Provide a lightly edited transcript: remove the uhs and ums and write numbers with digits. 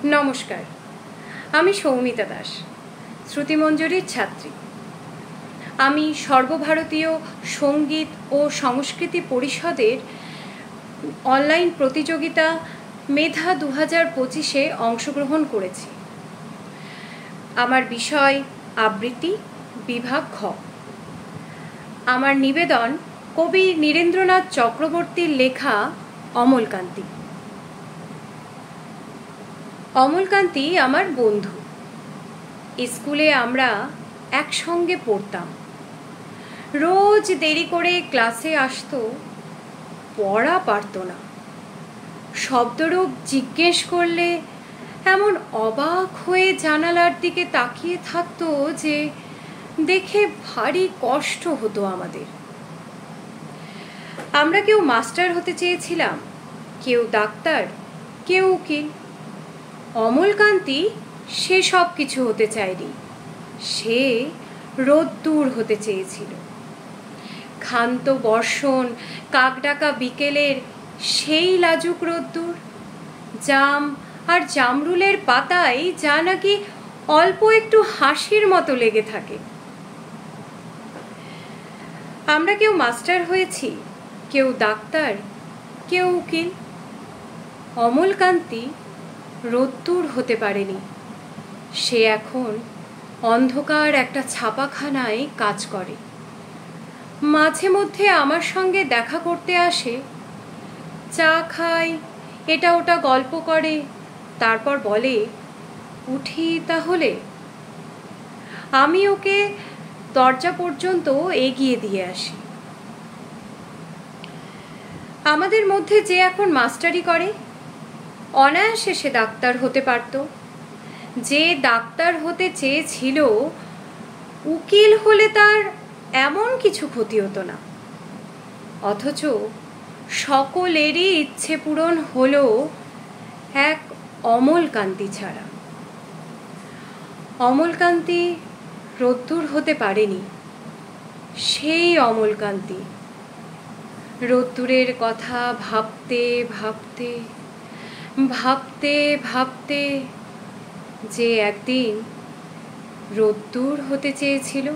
নমস্কার, আমি সৌমিতা দাস, শ্রুতিমঞ্জরির ছাত্রী। আমি সর্বভারতীয় সঙ্গীত ও সংস্কৃতি পরিষদের অনলাইন প্রতিযোগিতা মেধা 2025-এ অংশগ্রহণ করেছি। আমার বিষয় আবৃত্তি, বিভাগ ঘ। আমার নিবেদন কবি নীরেন্দ্রনাথ চক্রবর্তীর লেখা অমলকান্তি। অমলকান্তি আমার বন্ধু। স্কুলে আমরা একসঙ্গে পড়তাম। রোজ দেরি করে ক্লাসে আসতো, পড়া পারত না। শব্দরূপ জিজ্ঞেস করলে এমন অবাক হয়ে জানালার দিকে তাকিয়ে থাকতো যে দেখে ভারী কষ্ট হতো আমাদের। আমরা কেউ মাস্টার হতে চেয়েছিলাম, কেউ ডাক্তার, কেউ উকিল। অমলকান্তি সে সব কিছু হতে চায়নি। সে রোদ্দুর হতে চেয়েছিল। ক্ষান্ত বর্ষণ, কাকডাকা বিকেলের সেই লাজুক রোদ্দুর, জাম আর জামরুলের পাতায় যা নাকি অল্প একটু হাসির মতো লেগে থাকে। আমরা কেউ মাস্টার হয়েছি, কেউ ডাক্তার, কেউ উকিল। অমলকান্তি রোদ্দুর হতে পারেনি। সে এখন অন্ধকার একটা ছাপাখানায় কাজ করে। মাঝে মধ্যে আমার সঙ্গে দেখা করতে আসে, চা খায়, এটা ওটা গল্প করে, তারপর বলে, উঠি তাহলে। আমি ওকে দরজা পর্যন্ত এগিয়ে দিয়ে আসি। আমাদের মধ্যে যে এখন মাস্টারি করে, অনায়াসে সে ডাক্তার হতে পারত। যে ডাক্তার হতে চেয়েছিল, উকিল হলে তার এমন কিছু ক্ষতি হতো না। অথচ সকলেরই ইচ্ছে পূরণ হলো এক অমলকান্তি ছাড়া। অমলকান্তি রোদ্দুর হতে পারেনি। সেই অমলকান্তি রোদ্দুরের কথা ভাবতে ভাবতে ভাবতে ভাবতে যে একদিন রোদ্দুর হতে চেয়েছিল।